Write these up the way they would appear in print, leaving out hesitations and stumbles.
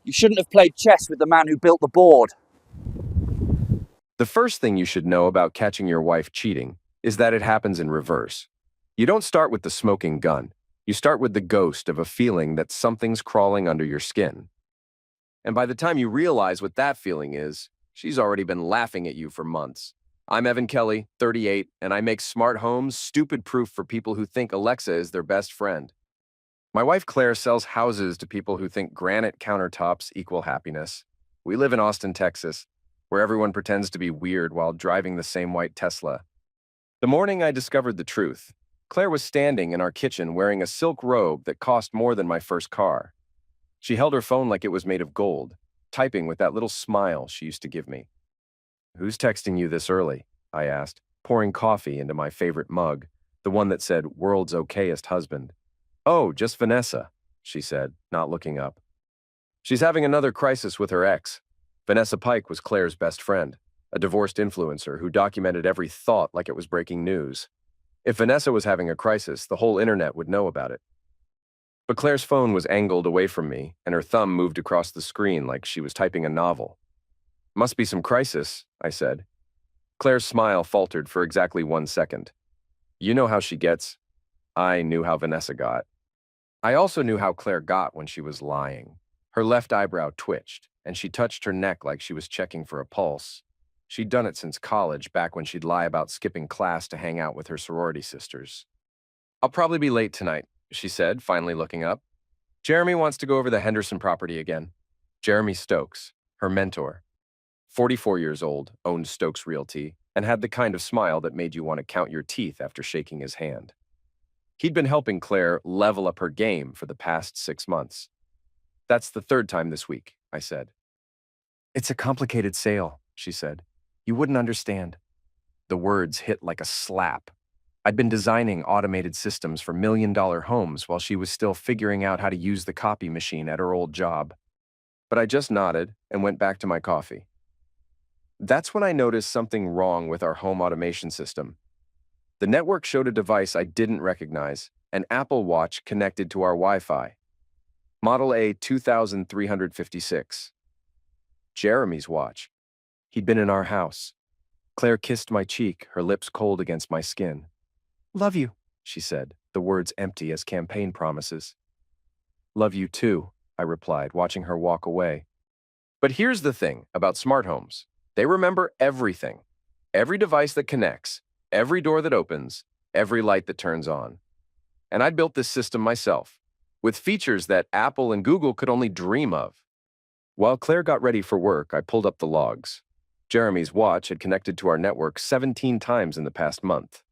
You shouldn't have played chess with the man who built the board. The first thing you should know about catching your wife cheating is that it happens in reverse. You don't start with the smoking gun. You start with the ghost of a feeling that something's crawling under your skin. And by the time you realize what that feeling is, she's already been laughing at you for months. I'm Evan Kelly, 38, and I make smart homes stupid-proof for people who think Alexa is their best friend. My wife Claire sells houses to people who think granite countertops equal happiness. We live in Austin, Texas, where everyone pretends to be weird while driving the same white Tesla. The morning I discovered the truth, Claire was standing in our kitchen wearing a silk robe that cost more than my first car. She held her phone like it was made of gold, typing with that little smile she used to give me. "Who's texting you this early?" I asked, pouring coffee into my favorite mug, the one that said "World's Okayest Husband." "Oh, just Vanessa," she said, not looking up. "She's having another crisis with her ex." Vanessa Pike was Claire's best friend, a divorced influencer who documented every thought like it was breaking news. If Vanessa was having a crisis, the whole internet would know about it. But Claire's phone was angled away from me, and her thumb moved across the screen like she was typing a novel. "Must be some crisis," I said. Claire's smile faltered for exactly 1 second. You know how she gets. I knew how Vanessa got. I also knew how Claire got when she was lying. Her left eyebrow twitched, and she touched her neck like she was checking for a pulse. She'd done it since college, back when she'd lie about skipping class to hang out with her sorority sisters. "I'll probably be late tonight," she said, finally looking up. "Jeremy wants to go over the Henderson property again." Jeremy Stokes, her mentor. 44 years old, owned Stokes Realty, and had the kind of smile that made you want to count your teeth after shaking his hand. He'd been helping Claire level up her game for the past 6 months. "That's the third time this week," I said. "It's a complicated sale," she said. "You wouldn't understand." The words hit like a slap. I'd been designing automated systems for million-dollar homes while she was still figuring out how to use the copy machine at her old job. But I just nodded and went back to my coffee. That's when I noticed something wrong with our home automation system. The network showed a device I didn't recognize, an Apple Watch connected to our Wi-Fi. Model A 2356. Jeremy's watch. He'd been in our house. Claire kissed my cheek, her lips cold against my skin. "Love you," she said, the words empty as campaign promises. "Love you too," I replied, watching her walk away. But here's the thing about smart homes. They remember everything. Every device that connects, every door that opens, every light that turns on. And I built this system myself, with features that Apple and Google could only dream of. While Claire got ready for work, I pulled up the logs. Jeremy's watch had connected to our network 17 times in the past month.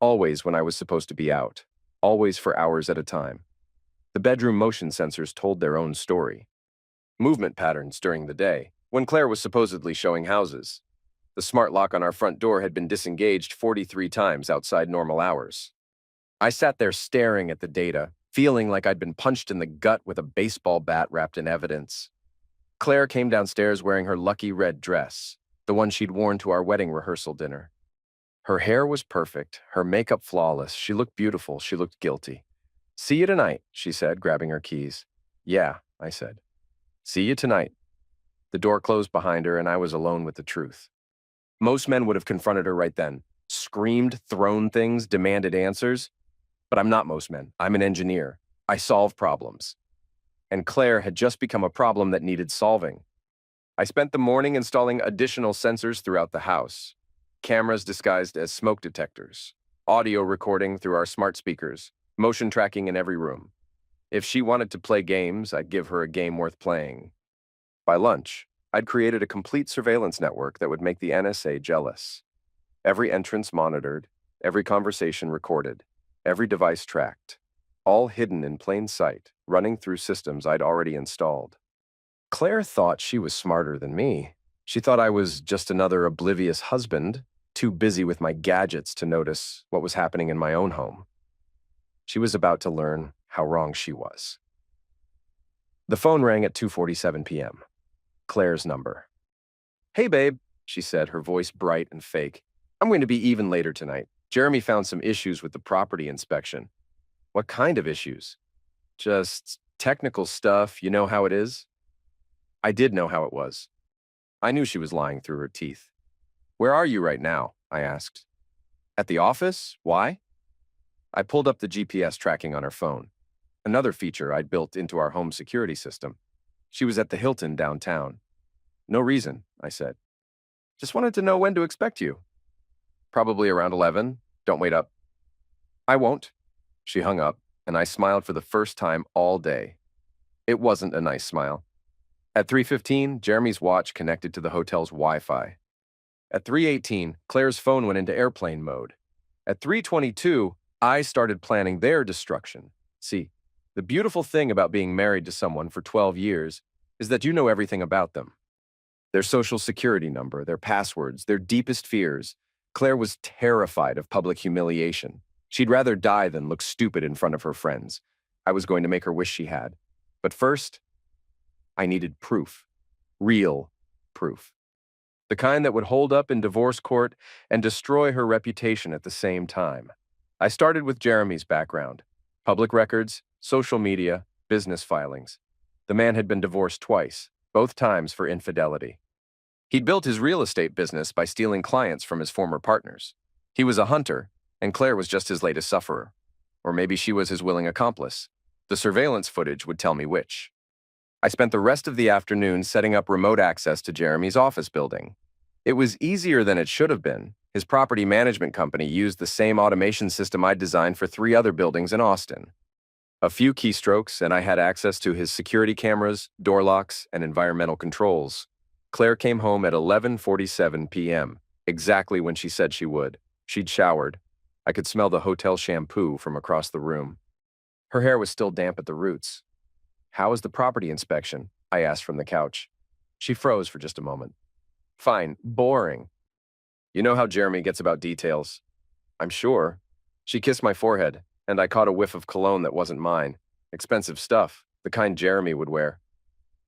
Always when I was supposed to be out. Always for hours at a time. The bedroom motion sensors told their own story. Movement patterns during the day, when Claire was supposedly showing houses. The smart lock on our front door had been disengaged 43 times outside normal hours. I sat there staring at the data, feeling like I'd been punched in the gut with a baseball bat wrapped in evidence. Claire came downstairs wearing her lucky red dress, the one she'd worn to our wedding rehearsal dinner. Her hair was perfect, her makeup flawless, she looked beautiful, she looked guilty. "See you tonight," she said, grabbing her keys. "Yeah," I said. "See you tonight." The door closed behind her, and I was alone with the truth. Most men would have confronted her right then, screamed, thrown things, demanded answers. But I'm not most men. I'm an engineer. I solve problems. And Claire had just become a problem that needed solving. I spent the morning installing additional sensors throughout the house. Cameras disguised as smoke detectors, audio recording through our smart speakers, motion tracking in every room. If she wanted to play games, I'd give her a game worth playing. By lunch, I'd created a complete surveillance network that would make the NSA jealous. Every entrance monitored, every conversation recorded, every device tracked, all hidden in plain sight, running through systems I'd already installed. Claire thought she was smarter than me. She thought I was just another oblivious husband, too busy with my gadgets to notice what was happening in my own home. She was about to learn how wrong she was. The phone rang at 2:47 p.m. Claire's number. "Hey, babe," she said, her voice bright and fake. "I'm going to be even later tonight. Jeremy found some issues with the property inspection." "What kind of issues?" "Just technical stuff, you know how it is." I did know how it was. I knew she was lying through her teeth. "Where are you right now?" I asked. "At the office? Why?" I pulled up the GPS tracking on her phone, another feature I'd built into our home security system. She was at the Hilton downtown. "No reason," I said. "Just wanted to know when to expect you." "Probably around 11. Don't wait up." "I won't." She hung up, and I smiled for the first time all day. It wasn't a nice smile. At 3:15, Jeremy's watch connected to the hotel's Wi-Fi. At 3:18, Claire's phone went into airplane mode. At 3:22, I started planning their destruction. See, the beautiful thing about being married to someone for 12 years is that you know everything about them. Their social security number, their passwords, their deepest fears. Claire was terrified of public humiliation. She'd rather die than look stupid in front of her friends. I was going to make her wish she had. But first, I needed proof. Real proof. The kind that would hold up in divorce court and destroy her reputation at the same time. I started with Jeremy's background: public records, social media, business filings. The man had been divorced twice, both times for infidelity. He'd built his real estate business by stealing clients from his former partners. He was a hunter, and Claire was just his latest sufferer. Or maybe she was his willing accomplice. The surveillance footage would tell me which. I spent the rest of the afternoon setting up remote access to Jeremy's office building. It was easier than it should have been. His property management company used the same automation system I'd designed for 3 other buildings in Austin. A few keystrokes, and I had access to his security cameras, door locks, and environmental controls. Claire came home at 11:47 p.m., exactly when she said she would. She'd showered. I could smell the hotel shampoo from across the room. Her hair was still damp at the roots. "How was the property inspection?" I asked from the couch. She froze for just a moment. "Fine, boring." "You know how Jeremy gets about details." "I'm sure." She kissed my forehead, and I caught a whiff of cologne that wasn't mine. Expensive stuff, the kind Jeremy would wear.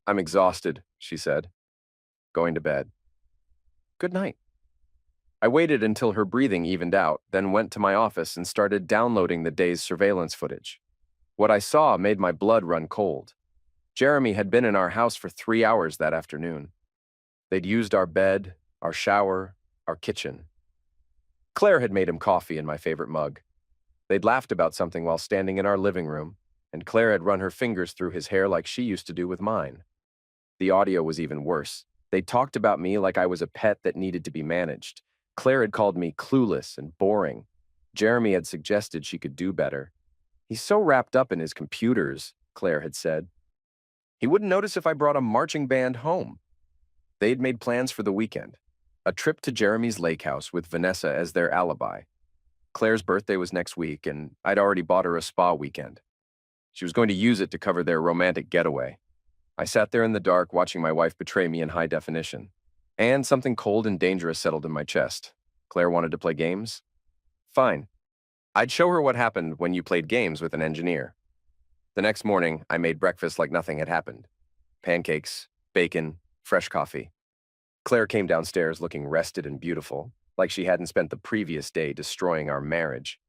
"I'm exhausted," she said. "Going to bed." "Good night." I waited until her breathing evened out, then went to my office and started downloading the day's surveillance footage. What I saw made my blood run cold. Jeremy had been in our house for 3 hours that afternoon. They'd used our bed, our shower, our kitchen. Claire had made him coffee in my favorite mug. They'd laughed about something while standing in our living room, and Claire had run her fingers through his hair like she used to do with mine. The audio was even worse. They talked about me like I was a pet that needed to be managed. Claire had called me clueless and boring. Jeremy had suggested she could do better. "He's so wrapped up in his computers," Claire had said. "He wouldn't notice if I brought a marching band home." They'd made plans for the weekend. A trip to Jeremy's lake house with Vanessa as their alibi. Claire's birthday was next week, and I'd already bought her a spa weekend. She was going to use it to cover their romantic getaway. I sat there in the dark watching my wife betray me in high definition. And something cold and dangerous settled in my chest. Claire wanted to play games? Fine. I'd show her what happened when you played games with an engineer. The next morning, I made breakfast like nothing had happened. Pancakes, bacon, fresh coffee. Claire came downstairs looking rested and beautiful, like she hadn't spent the previous day destroying our marriage.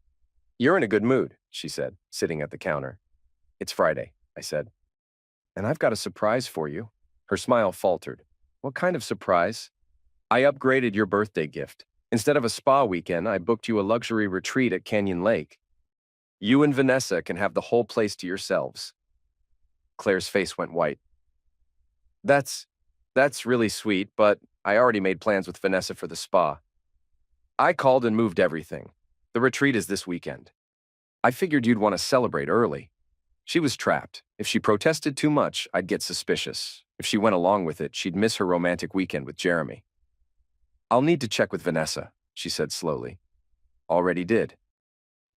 "You're in a good mood," she said, sitting at the counter. "It's Friday," I said. "And I've got a surprise for you." Her smile faltered. "What kind of surprise?" "I upgraded your birthday gift. Instead of a spa weekend, I booked you a luxury retreat at Canyon Lake. You and Vanessa can have the whole place to yourselves." Claire's face went white. That's really sweet, but I already made plans with Vanessa for the spa. I called and moved everything. The retreat is this weekend. I figured you'd want to celebrate early." She was trapped. If she protested too much, I'd get suspicious. If she went along with it, she'd miss her romantic weekend with Jeremy. "I'll need to check with Vanessa," she said slowly. "Already did."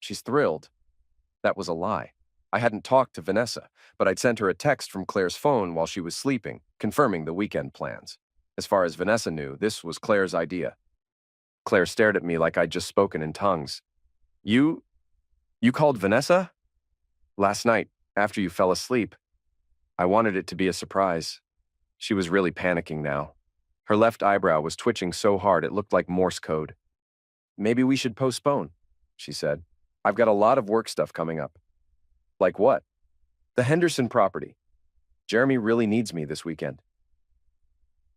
"She's thrilled." That was a lie. I hadn't talked to Vanessa, but I'd sent her a text from Claire's phone while she was sleeping, confirming the weekend plans. As far as Vanessa knew, this was Claire's idea. Claire stared at me like I'd just spoken in tongues. You called Vanessa?" "Last night, after you fell asleep. I wanted it to be a surprise." She was really panicking now. Her left eyebrow was twitching so hard it looked like Morse code. "Maybe we should postpone," she said. "I've got a lot of work stuff coming up." "Like what?" "The Henderson property. Jeremy really needs me this weekend."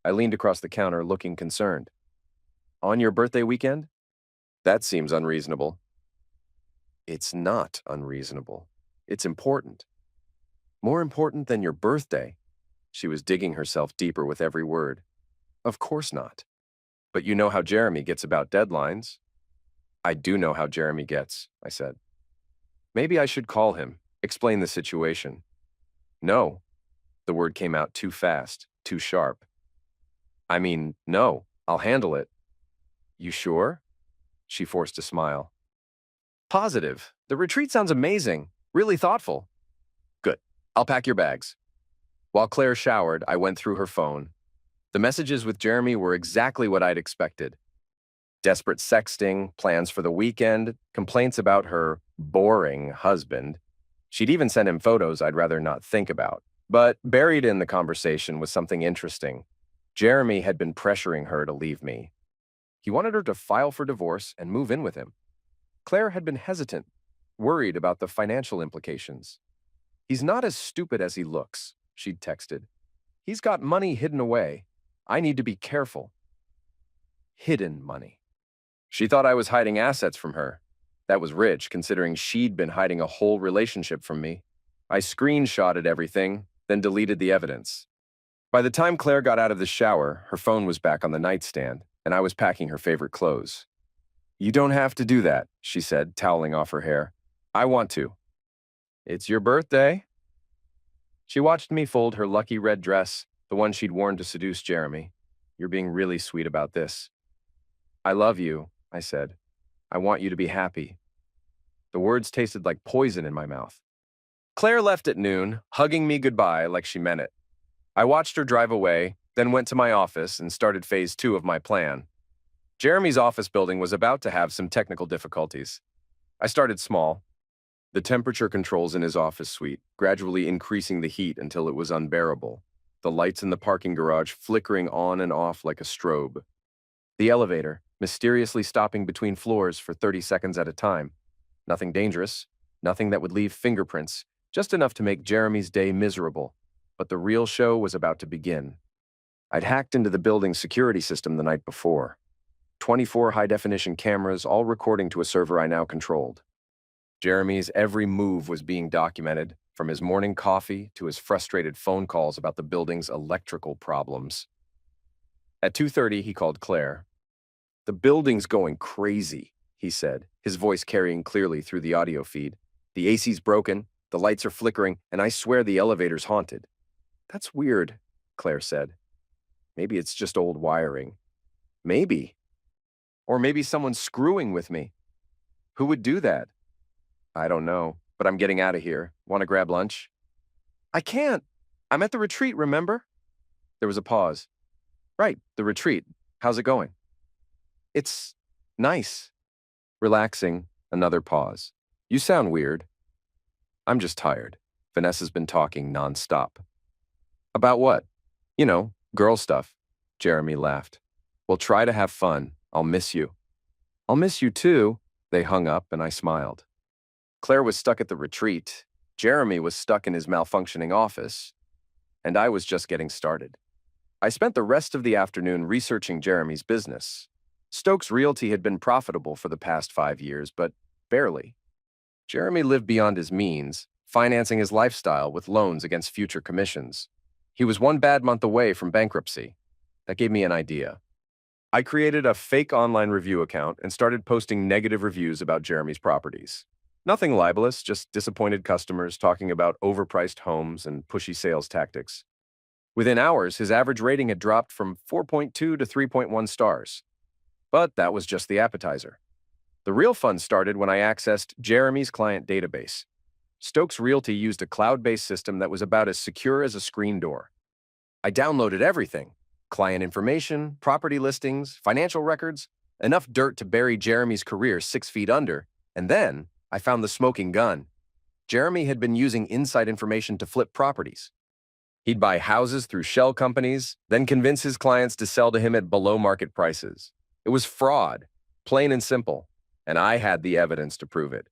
I leaned across the counter, looking concerned. On your birthday weekend? That seems unreasonable. It's not unreasonable. It's important. More important than your birthday. She was digging herself deeper with every word. Of course not. But you know how Jeremy gets about deadlines. I do know how Jeremy gets, I said. Maybe I should call him, explain the situation. No. The word came out too fast, too sharp. I mean, no, I'll handle it. You sure? She forced a smile. Positive. The retreat sounds amazing. Really thoughtful. Good. I'll pack your bags. While Claire showered, I went through her phone. The messages with Jeremy were exactly what I'd expected. Desperate sexting, plans for the weekend, complaints about her boring husband. She'd even sent him photos I'd rather not think about. But buried in the conversation was something interesting. Jeremy had been pressuring her to leave me. He wanted her to file for divorce and move in with him. Claire had been hesitant, worried about the financial implications. He's not as stupid as he looks, she'd texted. He's got money hidden away. I need to be careful. Hidden money. She thought I was hiding assets from her. That was rich, considering she'd been hiding a whole relationship from me. I screenshotted everything, then deleted the evidence. By the time Claire got out of the shower, her phone was back on the nightstand, and I was packing her favorite clothes. You don't have to do that, she said, toweling off her hair. I want to. It's your birthday. She watched me fold her lucky red dress, the one she'd worn to seduce Jeremy. You're being really sweet about this. I love you, I said. I want you to be happy. The words tasted like poison in my mouth. Claire left at noon, hugging me goodbye like she meant it. I watched her drive away, then went to my office and started phase 2 of my plan. Jeremy's office building was about to have some technical difficulties. I started small. The temperature controls in his office suite, gradually increasing the heat until it was unbearable. The lights in the parking garage flickering on and off like a strobe. The elevator, mysteriously stopping between floors for 30 seconds at a time. Nothing dangerous, nothing that would leave fingerprints, just enough to make Jeremy's day miserable. But the real show was about to begin. I'd hacked into the building's security system the night before. 24 high-definition cameras, all recording to a server I now controlled. Jeremy's every move was being documented, from his morning coffee to his frustrated phone calls about the building's electrical problems. At 2:30, he called Claire. The building's going crazy, he said, his voice carrying clearly through the audio feed. The AC's broken, the lights are flickering, and I swear the elevator's haunted. That's weird, Claire said. Maybe it's just old wiring. Maybe. Or maybe someone's screwing with me. Who would do that? I don't know, but I'm getting out of here. Want to grab lunch? I can't. I'm at the retreat, remember? There was a pause. Right, the retreat. How's it going? It's nice. Relaxing, another pause. You sound weird. I'm just tired. Vanessa's been talking nonstop. About what? You know, girl stuff. Jeremy laughed. Well, try to have fun. I'll miss you. I'll miss you too. They hung up and I smiled. Claire was stuck at the retreat. Jeremy was stuck in his malfunctioning office. And I was just getting started. I spent the rest of the afternoon researching Jeremy's business. Stokes Realty had been profitable for the past 5 years, but barely. Jeremy lived beyond his means, financing his lifestyle with loans against future commissions. He was one bad month away from bankruptcy. That gave me an idea. I created a fake online review account and started posting negative reviews about Jeremy's properties. Nothing libelous, just disappointed customers talking about overpriced homes and pushy sales tactics. Within hours, his average rating had dropped from 4.2 to 3.1 stars. But that was just the appetizer. The real fun started when I accessed Jeremy's client database. Stokes Realty used a cloud-based system that was about as secure as a screen door. I downloaded everything: client information, property listings, financial records, enough dirt to bury Jeremy's career 6 feet under, and then I found the smoking gun. Jeremy had been using inside information to flip properties. He'd buy houses through shell companies, then convince his clients to sell to him at below-market prices. It was fraud, plain and simple, and I had the evidence to prove it.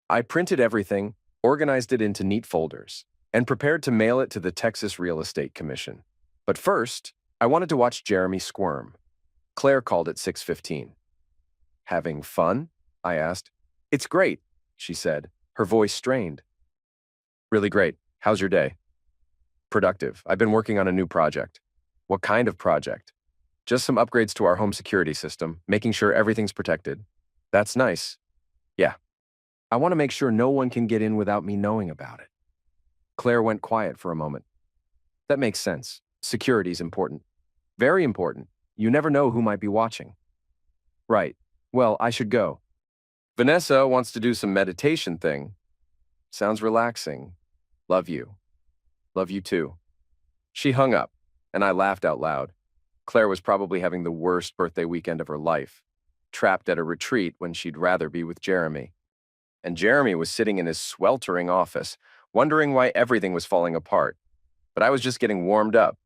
I printed everything, organized it into neat folders, and prepared to mail it to the Texas Real Estate Commission. But first, I wanted to watch Jeremy squirm. Claire called at 6:15. Having fun? I asked. It's great, she said, her voice strained. Really great. How's your day? Productive. I've been working on a new project. What kind of project? Just some upgrades to our home security system, making sure everything's protected. That's nice. Yeah. I want to make sure no one can get in without me knowing about it. Claire went quiet for a moment. That makes sense. Security's important. Very important. You never know who might be watching. Right. Well, I should go. Vanessa wants to do some meditation thing. Sounds relaxing. Love you. Love you too. She hung up, and I laughed out loud. Claire was probably having the worst birthday weekend of her life, trapped at a retreat when she'd rather be with Jeremy. And Jeremy was sitting in his sweltering office, wondering why everything was falling apart. But I was just getting warmed up.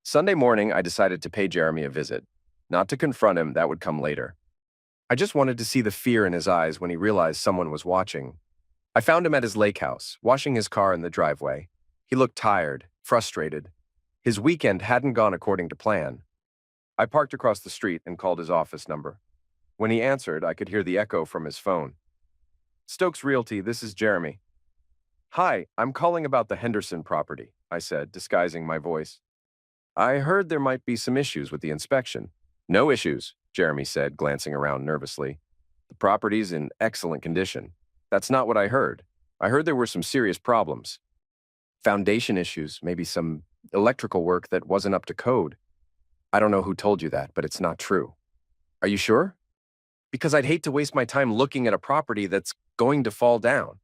Sunday morning, I decided to pay Jeremy a visit. Not to confront him, that would come later. I just wanted to see the fear in his eyes when he realized someone was watching. I found him at his lake house, washing his car in the driveway. He looked tired, frustrated. His weekend hadn't gone according to plan. I parked across the street and called his office number. When he answered, I could hear the echo from his phone. Stokes Realty, this is Jeremy. Hi, I'm calling about the Henderson property, I said, disguising my voice. I heard there might be some issues with the inspection. No issues, Jeremy said, glancing around nervously. The property's in excellent condition. That's not what I heard. I heard there were some serious problems. Foundation issues, maybe some electrical work that wasn't up to code. I don't know who told you that, but it's not true. Are you sure? Because I'd hate to waste my time looking at a property that's going to fall down.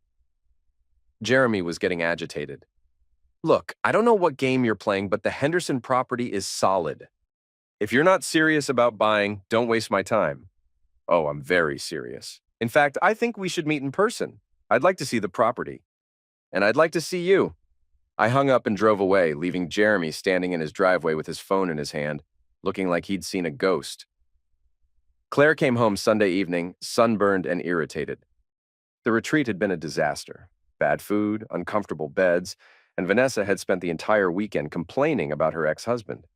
Jeremy was getting agitated. Look, I don't know what game you're playing, but the Henderson property is solid. If you're not serious about buying, don't waste my time. Oh, I'm very serious. In fact, I think we should meet in person. I'd like to see the property. And I'd like to see you. I hung up and drove away, leaving Jeremy standing in his driveway with his phone in his hand, looking like he'd seen a ghost. Claire came home Sunday evening, sunburned and irritated. The retreat had been a disaster. Bad food, uncomfortable beds, and Vanessa had spent the entire weekend complaining about her ex-husband.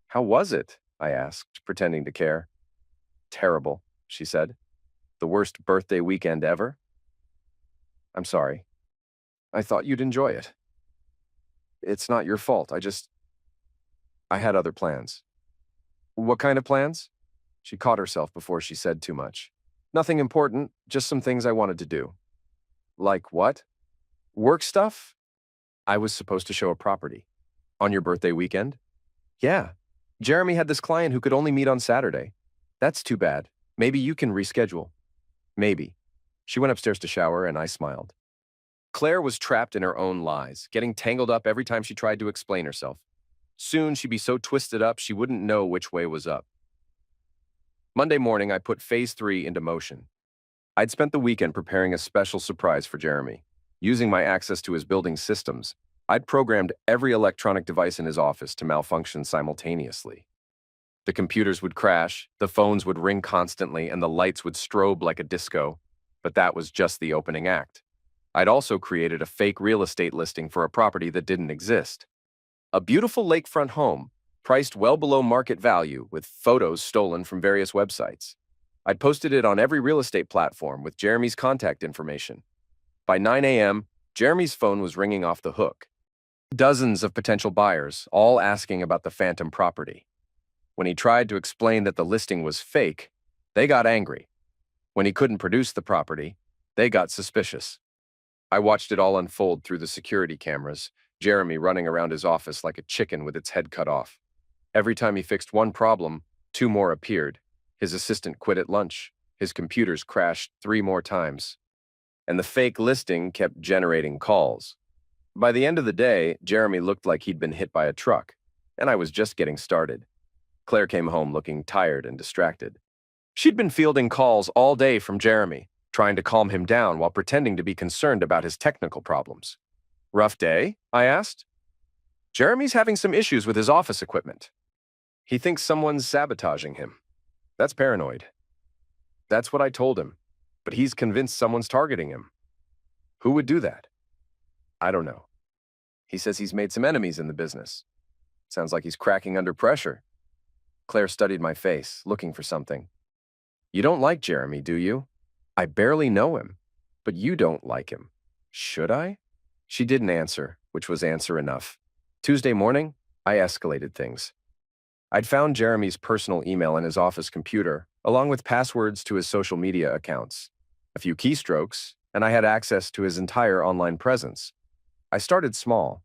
How was it? I asked, pretending to care. Terrible, she said. The worst birthday weekend ever? I'm sorry. I thought you'd enjoy it. It's not your fault. I had other plans. What kind of plans? She caught herself before she said too much. Nothing important, just some things I wanted to do. Like what? Work stuff? I was supposed to show a property. On your birthday weekend? Yeah. Jeremy had this client who could only meet on Saturday. That's too bad. Maybe you can reschedule. Maybe. She went upstairs to shower, and I smiled. Claire was trapped in her own lies, getting tangled up every time she tried to explain herself. Soon she'd be so twisted up she wouldn't know which way was up. Monday morning, I put Phase 3 into motion. I'd spent the weekend preparing a special surprise for Jeremy. Using my access to his building systems, I'd programmed every electronic device in his office to malfunction simultaneously. The computers would crash, the phones would ring constantly, and the lights would strobe like a disco. But that was just the opening act. I'd also created a fake real estate listing for a property that didn't exist. A beautiful lakefront home, priced well below market value, with photos stolen from various websites. I'd posted it on every real estate platform with Jeremy's contact information. By 9 a.m., Jeremy's phone was ringing off the hook. Dozens of potential buyers, all asking about the phantom property. When he tried to explain that the listing was fake, they got angry. When he couldn't produce the property, they got suspicious. I watched it all unfold through the security cameras, Jeremy running around his office like a chicken with its head cut off. Every time he fixed one problem, 2 more appeared. His assistant quit at lunch. His computers crashed 3 more times. And the fake listing kept generating calls. By the end of the day, Jeremy looked like he'd been hit by a truck, and I was just getting started. Claire came home looking tired and distracted. She'd been fielding calls all day from Jeremy, trying to calm him down while pretending to be concerned about his technical problems. Rough day? I asked. Jeremy's having some issues with his office equipment. He thinks someone's sabotaging him. That's paranoid. That's what I told him, but he's convinced someone's targeting him. Who would do that? I don't know. He says he's made some enemies in the business. Sounds like he's cracking under pressure. Claire studied my face, looking for something. You don't like Jeremy, do you? I barely know him, but you don't like him. Should I? She didn't answer, which was answer enough. Tuesday morning, I escalated things. I'd found Jeremy's personal email in his office computer, along with passwords to his social media accounts. A few keystrokes, and I had access to his entire online presence. I started small.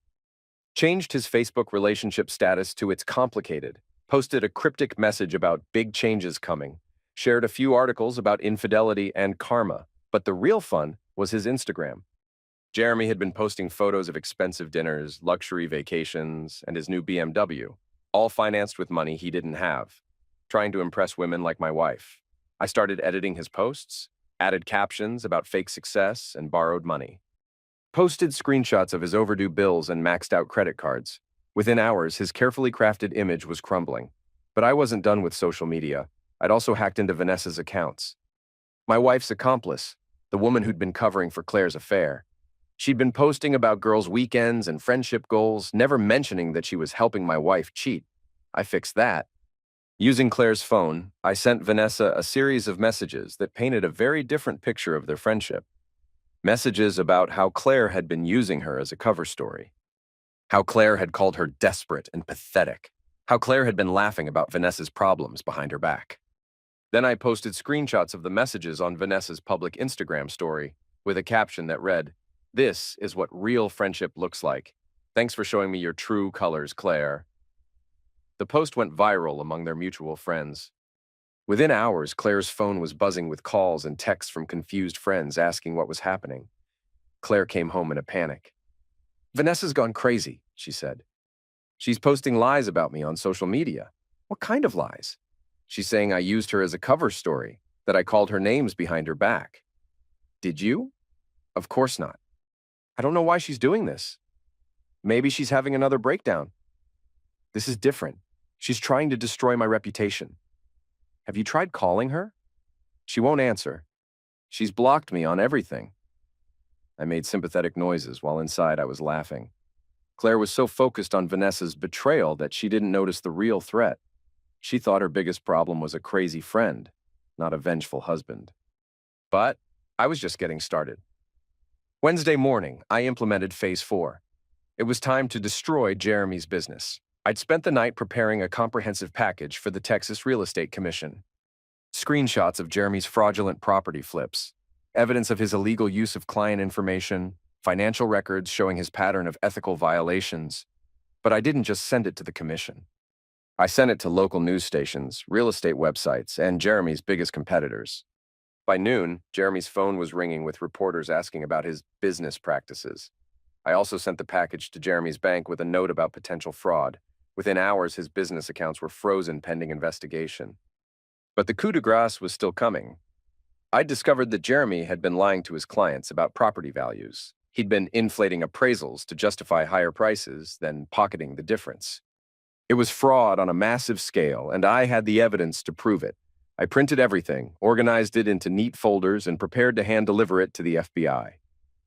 Changed his Facebook relationship status to "It's complicated," posted a cryptic message about big changes coming, shared a few articles about infidelity and karma, but the real fun was his Instagram. Jeremy had been posting photos of expensive dinners, luxury vacations, and his new BMW, all financed with money he didn't have, trying to impress women like my wife. I started editing his posts, added captions about fake success and borrowed money. Posted screenshots of his overdue bills and maxed out credit cards. Within hours, his carefully crafted image was crumbling. But I wasn't done with social media. I'd also hacked into Vanessa's accounts. My wife's accomplice, the woman who'd been covering for Claire's affair. She'd been posting about girls' weekends and friendship goals, never mentioning that she was helping my wife cheat. I fixed that. Using Claire's phone, I sent Vanessa a series of messages that painted a very different picture of their friendship. Messages about how Claire had been using her as a cover story. How Claire had called her desperate and pathetic. How Claire had been laughing about Vanessa's problems behind her back. Then I posted screenshots of the messages on Vanessa's public Instagram story with a caption that read, "This is what real friendship looks like. Thanks for showing me your true colors, Claire." The post went viral among their mutual friends. Within hours, Claire's phone was buzzing with calls and texts from confused friends asking what was happening. Claire came home in a panic. "Vanessa's gone crazy," she said. "She's posting lies about me on social media." "What kind of lies?" "She's saying I used her as a cover story, that I called her names behind her back." "Did you?" "Of course not." "I don't know why she's doing this." "Maybe she's having another breakdown." "This is different. She's trying to destroy my reputation." "Have you tried calling her?" "She won't answer. She's blocked me on everything." I made sympathetic noises while inside I was laughing. Claire was so focused on Vanessa's betrayal that she didn't notice the real threat. She thought her biggest problem was a crazy friend, not a vengeful husband. But I was just getting started. Wednesday morning, I implemented Phase 4. It was time to destroy Jeremy's business. I'd spent the night preparing a comprehensive package for the Texas Real Estate Commission. Screenshots of Jeremy's fraudulent property flips, evidence of his illegal use of client information, financial records showing his pattern of ethical violations. But I didn't just send it to the commission. I sent it to local news stations, real estate websites, and Jeremy's biggest competitors. By noon, Jeremy's phone was ringing with reporters asking about his business practices. I also sent the package to Jeremy's bank with a note about potential fraud. Within hours, his business accounts were frozen pending investigation. But the coup de grace was still coming. I'd discovered that Jeremy had been lying to his clients about property values. He'd been inflating appraisals to justify higher prices, then pocketing the difference. It was fraud on a massive scale, and I had the evidence to prove it. I printed everything, organized it into neat folders, and prepared to hand-deliver it to the FBI.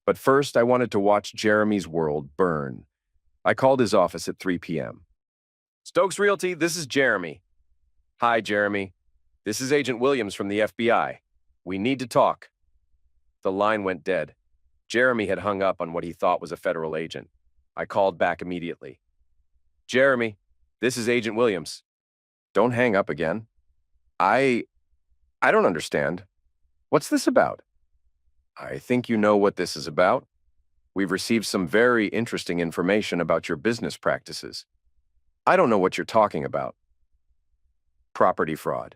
But first, I wanted to watch Jeremy's world burn. I called his office at 3 p.m. "Stokes Realty, this is Jeremy." "Hi, Jeremy. This is Agent Williams from the FBI. We need to talk." The line went dead. Jeremy had hung up on what he thought was a federal agent. I called back immediately. "Jeremy, this is Agent Williams." "Don't hang up again." I don't understand. What's this about?" "I think you know what this is about. We've received some very interesting information about your business practices." "I don't know what you're talking about." "Property fraud.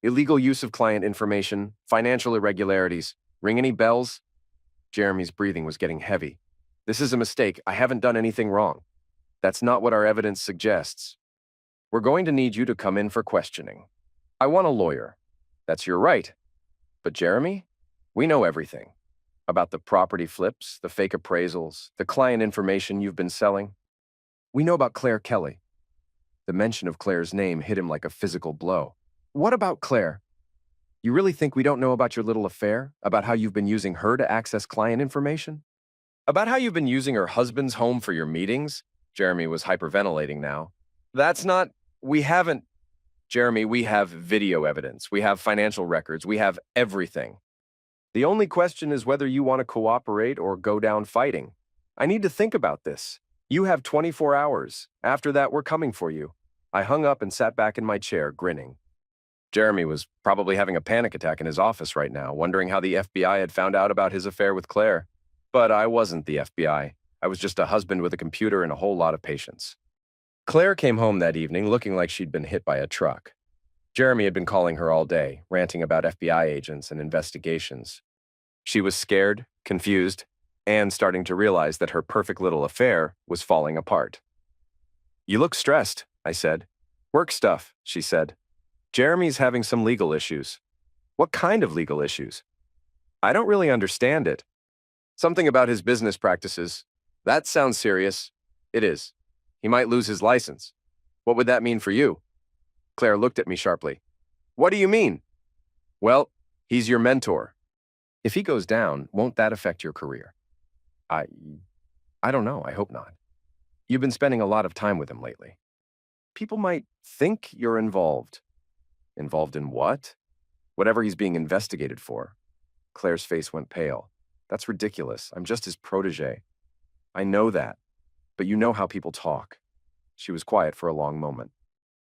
Illegal use of client information, financial irregularities. Ring any bells?" Jeremy's breathing was getting heavy. "This is a mistake. I haven't done anything wrong." "That's not what our evidence suggests. We're going to need you to come in for questioning." "I want a lawyer." "That's your right. But Jeremy, we know everything. About the property flips, the fake appraisals, the client information you've been selling. We know about Claire Kelly." The mention of Claire's name hit him like a physical blow. "What about Claire? You really think we don't know about your little affair? About how you've been using her to access client information? About how you've been using her husband's home for your meetings?" Jeremy was hyperventilating now. That's not, we haven't, Jeremy, we have video evidence. We have financial records. We have everything. The only question is whether you want to cooperate or go down fighting. I need to think about this. You have 24 hours. After that, we're coming for you. I hung up and sat back in my chair, grinning. Jeremy was probably having a panic attack in his office right now, wondering how the FBI had found out about his affair with Claire. But I wasn't the FBI. I was just a husband with a computer and a whole lot of patience. Claire came home that evening looking like she'd been hit by a truck. Jeremy had been calling her all day, ranting about FBI agents and investigations. She was scared, confused, and starting to realize that her perfect little affair was falling apart. "You look stressed," I said. "Work stuff," she said. "Jeremy's having some legal issues." "What kind of legal issues?" "I don't really understand it." "Something about his business practices." "That sounds serious." "It is. He might lose his license." "What would that mean for you?" Claire looked at me sharply. "What do you mean?" "Well, he's your mentor. If he goes down, won't that affect your career?" I I don't know. I hope not. You've been spending a lot of time with him lately. People might think you're involved. Involved in what? Whatever he's being investigated for. Claire's face went pale. That's ridiculous. I'm just his protege. I know that, but you know how people talk. She was quiet for a long moment.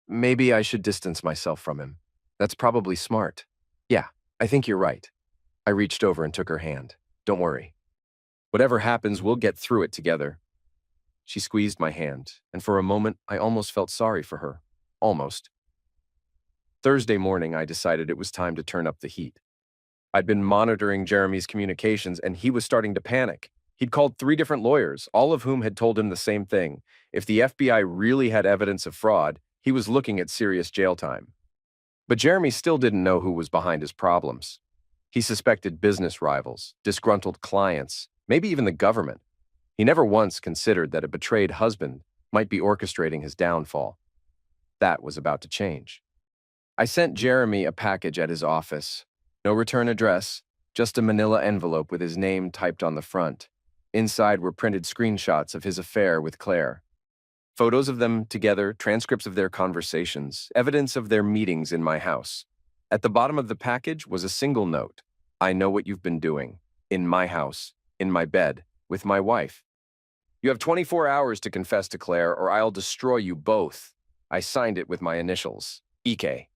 Maybe I should distance myself from him. That's probably smart. Yeah, I think you're right. I reached over and took her hand. Don't worry. Whatever happens, we'll get through it together. She squeezed my hand, and for a moment, I almost felt sorry for her. Almost. Thursday morning, I decided it was time to turn up the heat. I'd been monitoring Jeremy's communications, and he was starting to panic. He'd called 3 different lawyers, all of whom had told him the same thing. If the FBI really had evidence of fraud, he was looking at serious jail time. But Jeremy still didn't know who was behind his problems. He suspected business rivals, disgruntled clients, maybe even the government. He never once considered that a betrayed husband might be orchestrating his downfall. That was about to change. I sent Jeremy a package at his office. No return address, just a manila envelope with his name typed on the front. Inside were printed screenshots of his affair with Claire. Photos of them together, transcripts of their conversations, evidence of their meetings in my house. At the bottom of the package was a single note. "I know what you've been doing. In my house, in my bed, with my wife. You have 24 hours to confess to Claire, or I'll destroy you both." I signed it with my initials, EK.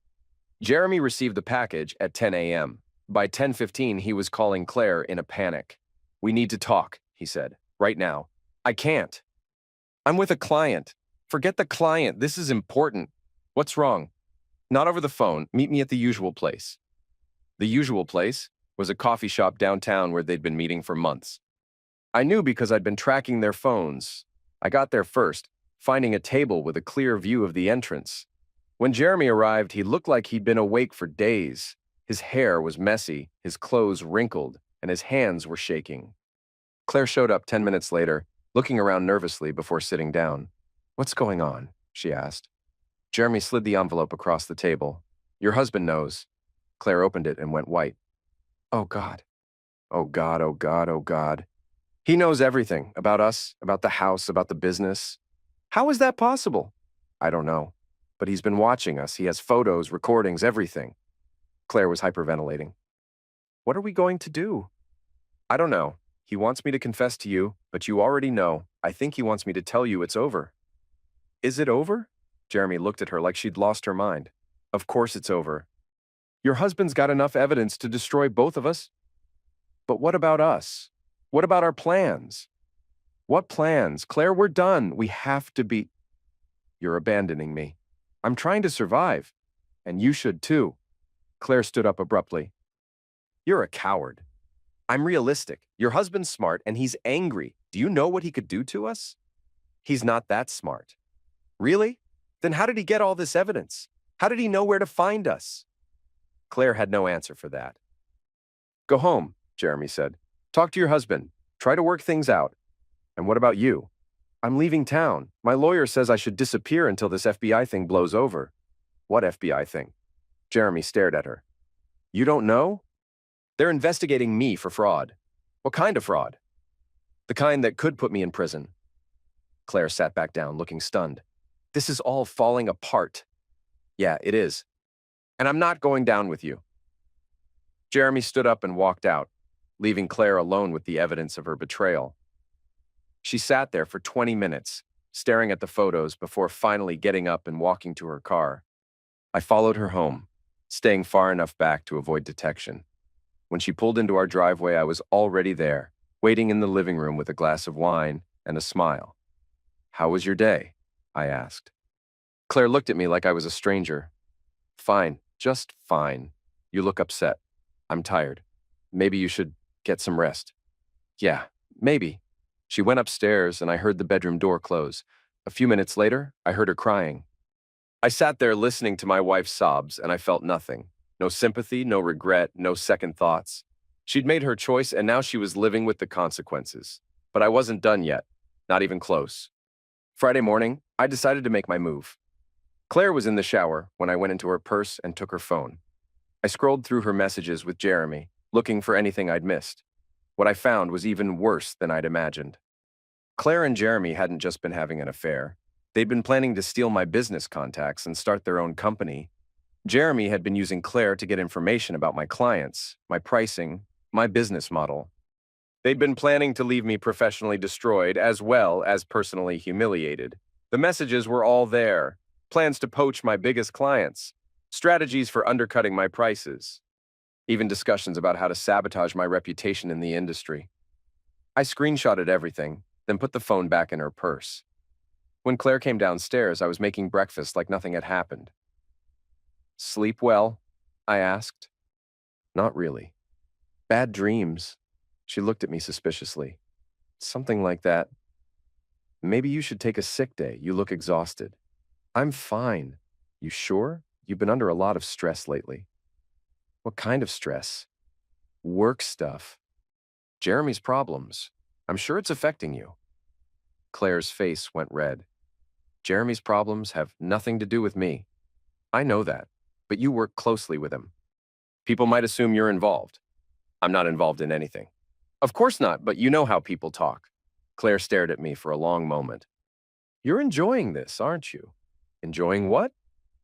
Jeremy received the package at 10 a.m. By 10:15, he was calling Claire in a panic. "We need to talk," he said. "Right now." "I can't. I'm with a client." "Forget the client. This is important." "What's wrong?" "Not over the phone. Meet me at the usual place." The usual place was a coffee shop downtown where they'd been meeting for months. I knew because I'd been tracking their phones. I got there first, finding a table with a clear view of the entrance. When Jeremy arrived, he looked like he'd been awake for days. His hair was messy, his clothes wrinkled, and his hands were shaking. Claire showed up 10 minutes later, looking around nervously before sitting down. "What's going on?" she asked. Jeremy slid the envelope across the table. "Your husband knows." Claire opened it and went white. "Oh, God. Oh, God, oh, God, oh, God. He knows everything about us, about the house, about the business. How is that possible?" "I don't know. But he's been watching us. He has photos, recordings, everything." Claire was hyperventilating. "What are we going to do?" "I don't know. He wants me to confess to you, but you already know. I think he wants me to tell you it's over." "Is it over?" Jeremy looked at her like she'd lost her mind. "Of course it's over. Your husband's got enough evidence to destroy both of us." "But what about us? What about our plans?" "What plans? Claire, we're done. We have to be—" "You're abandoning me. I'm trying to survive. And you should too." Claire stood up abruptly. "You're a coward. I'm realistic. Your husband's smart and he's angry. Do you know what he could do to us?" "He's not that smart." "Really? Then how did he get all this evidence? How did he know where to find us?" Claire had no answer for that. "Go home," Jeremy said. "Talk to your husband. Try to work things out. And what about you?" "I'm leaving town. My lawyer says I should disappear until this FBI thing blows over." "What FBI thing?" Jeremy stared at her. "You don't know? They're investigating me for fraud." "What kind of fraud?" "The kind that could put me in prison." Claire sat back down, looking stunned. This is all falling apart. Yeah, it is. And I'm not going down with you. Jeremy stood up and walked out, leaving Claire alone with the evidence of her betrayal. She sat there for 20 minutes, staring at the photos before finally getting up and walking to her car. I followed her home, staying far enough back to avoid detection. When she pulled into our driveway, I was already there, waiting in the living room with a glass of wine and a smile. "How was your day?" I asked. Claire looked at me like I was a stranger. "Fine, just fine. You look upset. I'm tired. Maybe you should get some rest." "Yeah, maybe." She went upstairs and I heard the bedroom door close. A few minutes later, I heard her crying. I sat there listening to my wife's sobs and I felt nothing. No sympathy, no regret, no second thoughts. She'd made her choice and now she was living with the consequences. But I wasn't done yet, not even close. Friday morning, I decided to make my move. Claire was in the shower when I went into her purse and took her phone. I scrolled through her messages with Jeremy, looking for anything I'd missed. What I found was even worse than I'd imagined. Claire and Jeremy hadn't just been having an affair. They'd been planning to steal my business contacts and start their own company. Jeremy had been using Claire to get information about my clients, my pricing, my business model. They'd been planning to leave me professionally destroyed as well as personally humiliated. The messages were all there. Plans to poach my biggest clients, strategies for undercutting my prices, even discussions about how to sabotage my reputation in the industry. I screenshotted everything, then put the phone back in her purse. When Claire came downstairs, I was making breakfast like nothing had happened. "Sleep well?" I asked. "Not really." "Bad dreams?" She looked at me suspiciously. "Something like that." "Maybe you should take a sick day. You look exhausted." "I'm fine." "You sure? You've been under a lot of stress lately." "What kind of stress?" "Work stuff." "Jeremy's problems. I'm sure it's affecting you." Claire's face went red. "Jeremy's problems have nothing to do with me. I know that, but you work closely with him. People might assume you're involved." "I'm not involved in anything." "Of course not, but you know how people talk." Claire stared at me for a long moment. "You're enjoying this, aren't you?" "Enjoying what?"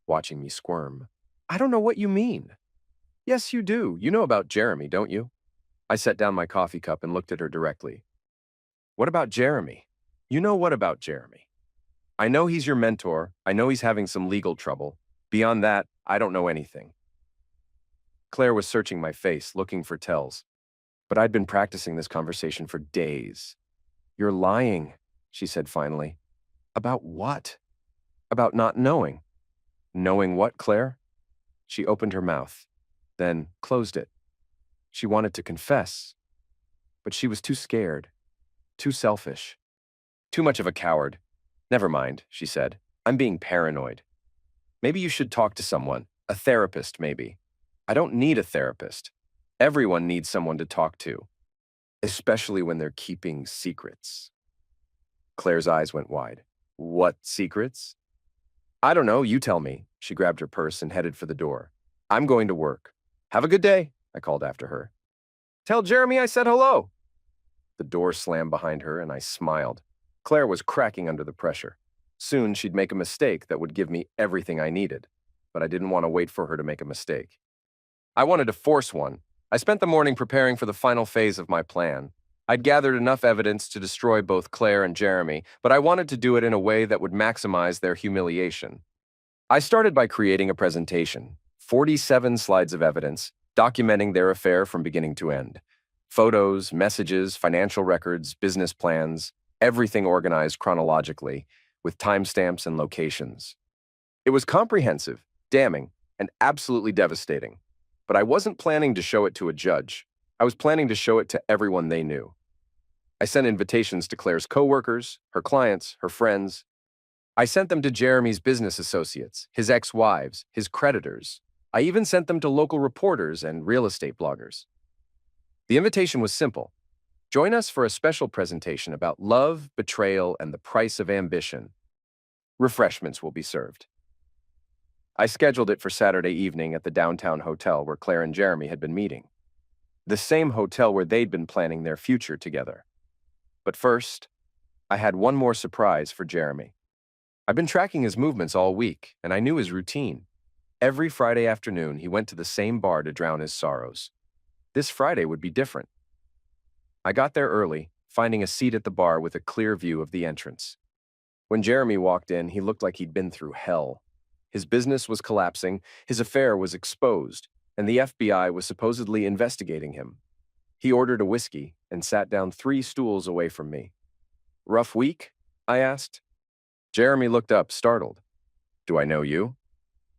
Watching me squirm. "I don't know what you mean." "Yes, you do. You know about Jeremy, don't you?" I set down my coffee cup and looked at her directly. "What about Jeremy?" "You know what about Jeremy?" "I know he's your mentor. I know he's having some legal trouble. Beyond that, I don't know anything." Claire was searching my face, looking for tells. But I'd been practicing this conversation for days. "You're lying," she said finally. "About what?" "About not knowing." "Knowing what, Claire?" She opened her mouth, then closed it. She wanted to confess, but she was too scared, too selfish, too much of a coward. "Never mind," she said. "I'm being paranoid. Maybe you should talk to someone, a therapist maybe." "I don't need a therapist. Everyone needs someone to talk to, especially when they're keeping secrets." Claire's eyes went wide. "What secrets?" "I don't know, you tell me." She grabbed her purse and headed for the door. "I'm going to work." "Have a good day," I called after her. "Tell Jeremy I said hello." The door slammed behind her and I smiled. Claire was cracking under the pressure. Soon she'd make a mistake that would give me everything I needed, but I didn't want to wait for her to make a mistake. I wanted to force one. I spent the morning preparing for the final phase of my plan. I'd gathered enough evidence to destroy both Claire and Jeremy, but I wanted to do it in a way that would maximize their humiliation. I started by creating a presentation, 47 slides of evidence, documenting their affair from beginning to end. Photos, messages, financial records, business plans, everything organized chronologically, with timestamps and locations. It was comprehensive, damning, and absolutely devastating. But I wasn't planning to show it to a judge. I was planning to show it to everyone they knew. I sent invitations to Claire's coworkers, her clients, her friends. I sent them to Jeremy's business associates, his ex-wives, his creditors. I even sent them to local reporters and real estate bloggers. The invitation was simple. Join us for a special presentation about love, betrayal, and the price of ambition. Refreshments will be served. I scheduled it for Saturday evening at the downtown hotel where Claire and Jeremy had been meeting. The same hotel where they'd been planning their future together. But first, I had one more surprise for Jeremy. I've been tracking his movements all week, and I knew his routine. Every Friday afternoon, he went to the same bar to drown his sorrows. This Friday would be different. I got there early, finding a seat at the bar with a clear view of the entrance. When Jeremy walked in, he looked like he'd been through hell. His business was collapsing, his affair was exposed, and the FBI was supposedly investigating him. He ordered a whiskey and sat down 3 stools away from me. "Rough week?" I asked. Jeremy looked up, startled. "Do I know you?"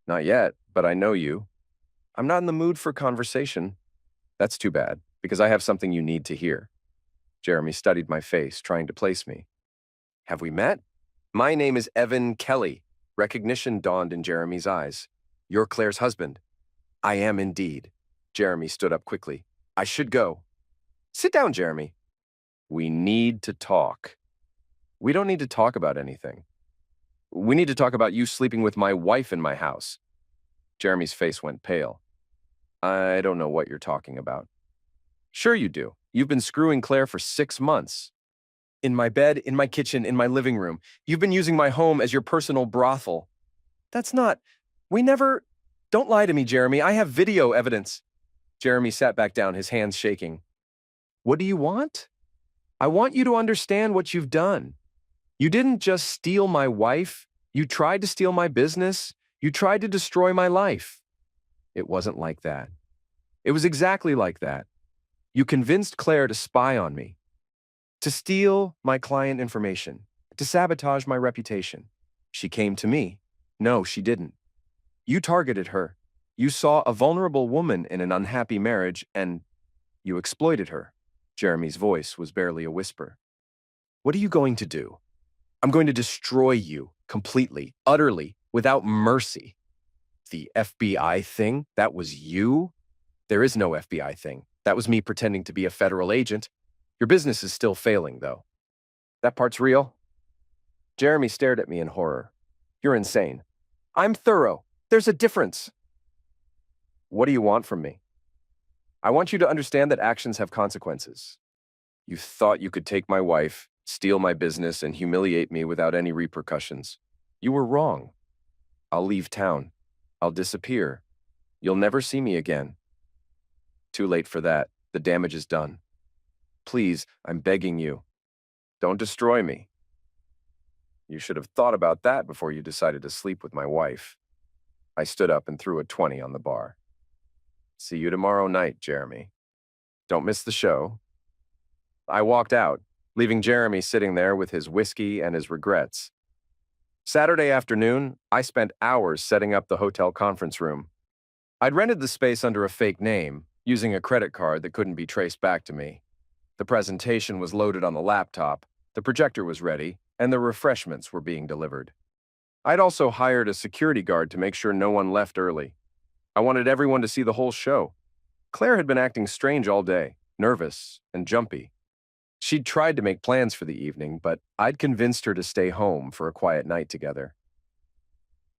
"Not yet, but I know you." "I'm not in the mood for conversation." "That's too bad, because I have something you need to hear." Jeremy studied my face, trying to place me. "Have we met?" "My name is Evan Kelly." Recognition dawned in Jeremy's eyes. "You're Claire's husband." "I am indeed." Jeremy stood up quickly. "I should go." "Sit down, Jeremy." "We need to talk." "We don't need to talk about anything. We need to talk about you sleeping with my wife in my house." Jeremy's face went pale. "I don't know what you're talking about." "Sure you do. You've been screwing Claire for 6 months. In my bed, in my kitchen, in my living room. You've been using my home as your personal brothel." "That's not... We never... Don't lie to me, Jeremy. I have video evidence." Jeremy sat back down, his hands shaking. "What do you want?" "I want you to understand what you've done. You didn't just steal my wife. You tried to steal my business. You tried to destroy my life." "It wasn't like that." "It was exactly like that. You convinced Claire to spy on me, to steal my client information, to sabotage my reputation. She came to me. No, she didn't. You targeted her. You saw a vulnerable woman in an unhappy marriage, and you exploited her." Jeremy's voice was barely a whisper. "What are you going to do?" "I'm going to destroy you, completely, utterly, without mercy." "The FBI thing? That was you?" "There is no FBI thing. That was me pretending to be a federal agent. Your business is still failing, though." "That part's real?" Jeremy stared at me in horror. "You're insane." "I'm thorough. There's a difference." "What do you want from me?" "I want you to understand that actions have consequences. You thought you could take my wife, steal my business, and humiliate me without any repercussions. You were wrong. I'll leave town. I'll disappear. You'll never see me again." "Too late for that. The damage is done. Please, I'm begging you. Don't destroy me." "You should have thought about that before you decided to sleep with my wife." I stood up and threw a 20 on the bar. "See you tomorrow night, Jeremy. Don't miss the show." I walked out, leaving Jeremy sitting there with his whiskey and his regrets. Saturday afternoon, I spent hours setting up the hotel conference room. I'd rented the space under a fake name, using a credit card that couldn't be traced back to me. The presentation was loaded on the laptop, the projector was ready, and the refreshments were being delivered. I'd also hired a security guard to make sure no one left early. I wanted everyone to see the whole show. Claire had been acting strange all day, nervous and jumpy. She'd tried to make plans for the evening, but I'd convinced her to stay home for a quiet night together.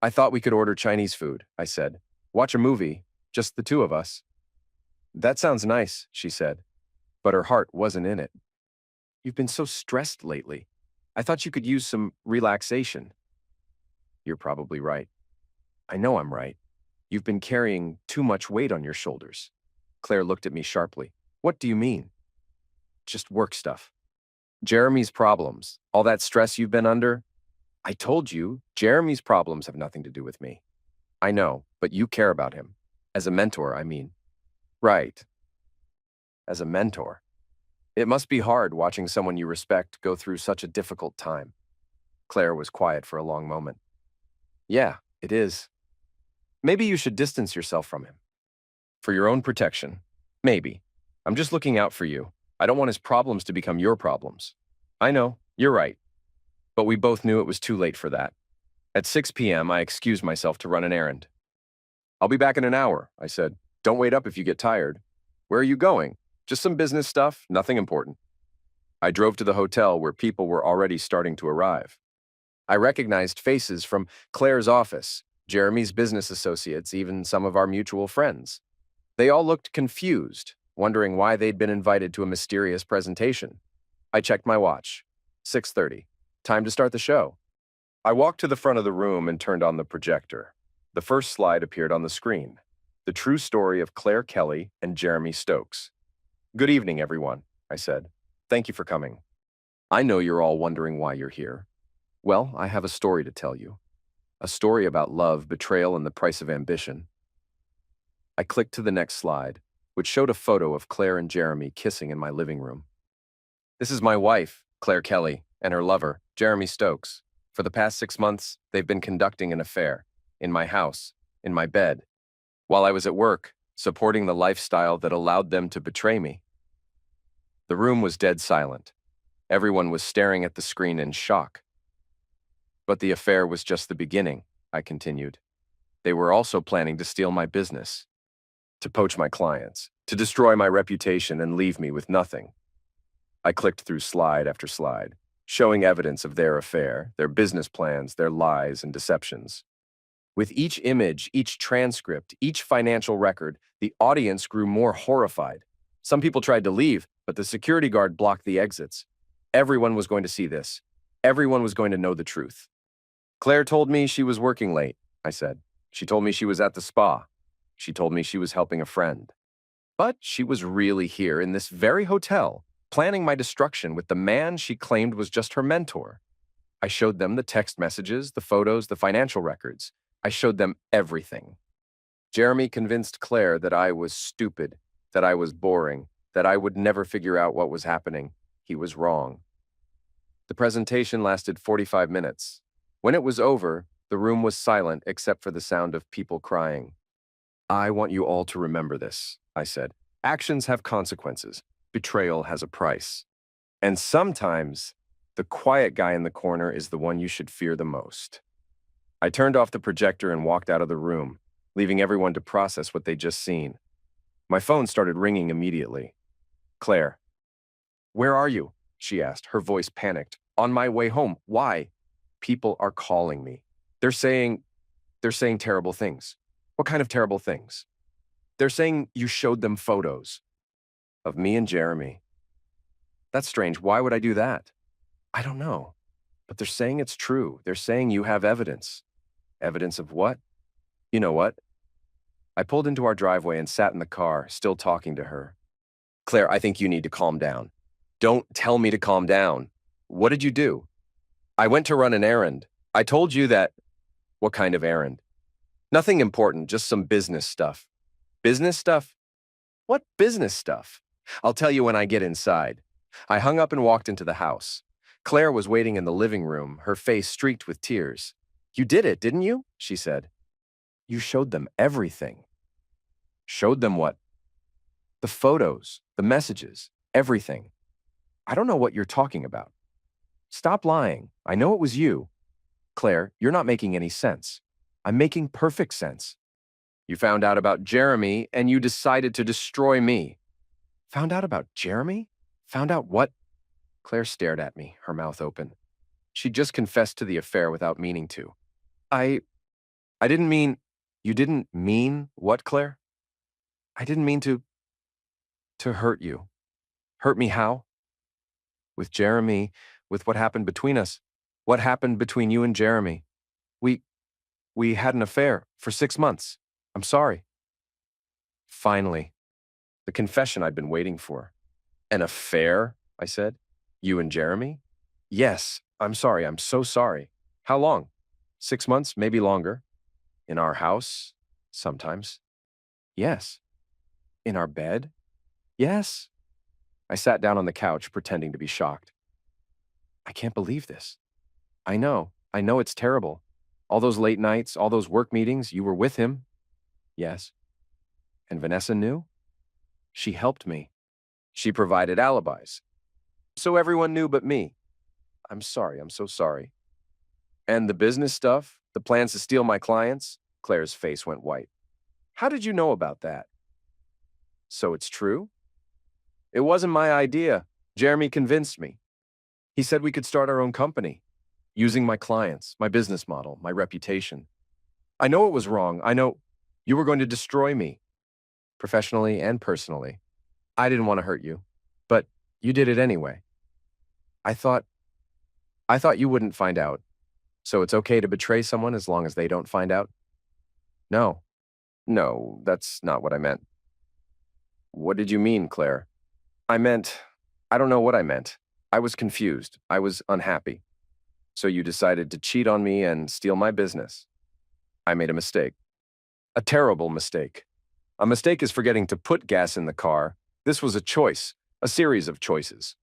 "I thought we could order Chinese food," I said. "Watch a movie, just the 2 of us." "That sounds nice," she said, but her heart wasn't in it. "You've been so stressed lately. I thought you could use some relaxation." "You're probably right." "I know I'm right. You've been carrying too much weight on your shoulders." Claire looked at me sharply. "What do you mean?" "Just work stuff. Jeremy's problems, all that stress you've been under." "I told you, Jeremy's problems have nothing to do with me." "I know, but you care about him. As a mentor, I mean." "Right. As a mentor. It must be hard watching someone you respect go through such a difficult time." Claire was quiet for a long moment. "Yeah, it is. Maybe you should distance yourself from him. For your own protection. Maybe. I'm just looking out for you. I don't want his problems to become your problems." "I know, you're right." But we both knew it was too late for that. At 6 p.m., I excused myself to run an errand. "I'll be back in an hour," I said. "Don't wait up if you get tired." "Where are you going?" "Just some business stuff, nothing important." I drove to the hotel where people were already starting to arrive. I recognized faces from Claire's office, Jeremy's business associates, even some of our mutual friends. They all looked confused, wondering why they'd been invited to a mysterious presentation. I checked my watch. 6:30. Time to start the show. I walked to the front of the room and turned on the projector. The first slide appeared on the screen. The true story of Claire Kelly and Jeremy Stokes. "Good evening, everyone," I said. "Thank you for coming. I know you're all wondering why you're here. Well, I have a story to tell you. A story about love, betrayal, and the price of ambition." I clicked to the next slide, which showed a photo of Claire and Jeremy kissing in my living room. "This is my wife, Claire Kelly, and her lover, Jeremy Stokes. For the past 6 months, they've been conducting an affair, in my house, in my bed, while I was at work, supporting the lifestyle that allowed them to betray me." The room was dead silent. Everyone was staring at the screen in shock. "But the affair was just the beginning," I continued. "They were also planning to steal my business, to poach my clients, to destroy my reputation and leave me with nothing." I clicked through slide after slide, showing evidence of their affair, their business plans, their lies and deceptions. With each image, each transcript, each financial record, the audience grew more horrified. Some people tried to leave, but the security guard blocked the exits. Everyone was going to see this. Everyone was going to know the truth. "Claire told me she was working late," I said. "She told me she was at the spa. She told me she was helping a friend. But she was really here in this very hotel, planning my destruction with the man she claimed was just her mentor." I showed them the text messages, the photos, the financial records. I showed them everything. Jeremy convinced Claire that I was stupid, that I was boring, that I would never figure out what was happening. He was wrong. The presentation lasted 45 minutes. When it was over, the room was silent except for the sound of people crying. "I want you all to remember this," I said. "Actions have consequences. Betrayal has a price. And sometimes, the quiet guy in the corner is the one you should fear the most." I turned off the projector and walked out of the room, leaving everyone to process what they'd just seen. My phone started ringing immediately. "Claire." "Where are you?" she asked, her voice panicked. "On my way home. Why?" "People are calling me. They're saying terrible things." "What kind of terrible things?" "They're saying you showed them photos of me and Jeremy." "That's strange. Why would I do that?" "I don't know. But they're saying it's true. They're saying you have evidence." "Evidence of what?" "You know what?" I pulled into our driveway and sat in the car, still talking to her. "Claire, I think you need to calm down." "Don't tell me to calm down." "What did you do?" "I went to run an errand. I told you that." "What kind of errand?" "Nothing important, just some business stuff." "Business stuff? What business stuff?" "I'll tell you when I get inside." I hung up and walked into the house. Claire was waiting in the living room, her face streaked with tears. "You did it, didn't you?" she said. "You showed them everything." "Showed them what?" "The photos, the messages, everything." "I don't know what you're talking about." "Stop lying. I know it was you." "Claire, you're not making any sense." "I'm making perfect sense." "You found out about Jeremy and you decided to destroy me." "Found out about Jeremy? Found out what?" Claire stared at me, her mouth open. She'd just confessed to the affair without meaning to. I didn't mean." "You didn't mean what, Claire?" "I didn't mean to hurt you." "Hurt me how?" "With Jeremy, with what happened between us." "What happened between you and Jeremy?" We had an affair for 6 months. I'm sorry." Finally, the confession I'd been waiting for. "An affair?" I said. "You and Jeremy?" "Yes, I'm sorry, I'm so sorry." "How long?" 6 months, maybe longer." "In our house? Sometimes." "Yes." "In our bed?" "Yes." I sat down on the couch, pretending to be shocked. "I can't believe this." I know it's terrible. All those late nights, all those work meetings, you were with him." "Yes." "And Vanessa knew?" "She helped me. She provided alibis. So everyone knew but me." "I'm sorry, I'm so sorry." "And the business stuff, the plans to steal my clients?" Claire's face went white. "How did you know about that?" "So it's true?" "It wasn't my idea. Jeremy convinced me. He said we could start our own company, using my clients, my business model, my reputation. I know it was wrong. I know you were going to destroy me, professionally and personally. I didn't want to hurt you, but you did it anyway. I thought you wouldn't find out. So it's okay to betray someone as long as they don't find out? No. No, that's not what I meant. What did you mean, Claire? I don't know what I meant. I was confused. I was unhappy. So you decided to cheat on me and steal my business. I made a mistake. A terrible mistake. A mistake is forgetting to put gas in the car. This was a choice, a series of choices.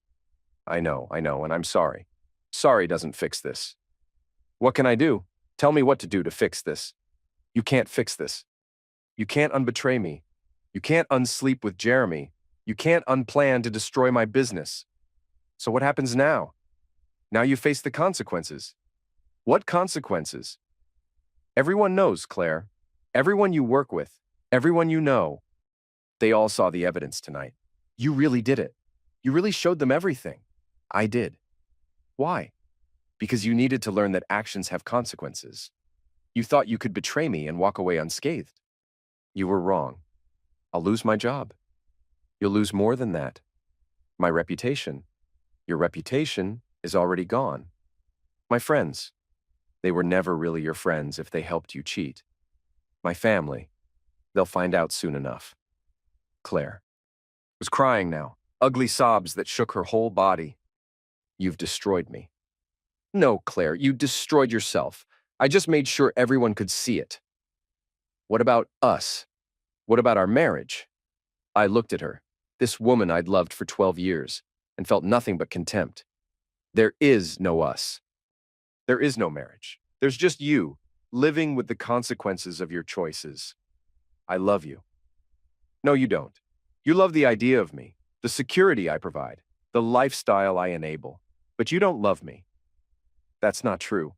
I know, and I'm sorry. Sorry doesn't fix this. What can I do? Tell me what to do to fix this. You can't fix this. You can't unbetray me. You can't unsleep with Jeremy. You can't unplan to destroy my business. So what happens now? Now you face the consequences. What consequences? Everyone knows, Claire. Everyone you work with, everyone you know. They all saw the evidence tonight. You really did it. You really showed them everything. I did. Why? Because you needed to learn that actions have consequences. You thought you could betray me and walk away unscathed. You were wrong. I'll lose my job. You'll lose more than that. My reputation. Your reputation is already gone. My friends. They were never really your friends if they helped you cheat. My family. They'll find out soon enough. Claire was crying now, ugly sobs that shook her whole body. You've destroyed me. No, Claire, you destroyed yourself. I just made sure everyone could see it. What about us? What about our marriage? I looked at her, this woman I'd loved for 12 years, and felt nothing but contempt. There is no us. There is no marriage. There's just you, living with the consequences of your choices. I love you. No, you don't. You love the idea of me, the security I provide, the lifestyle I enable, but you don't love me. That's not true.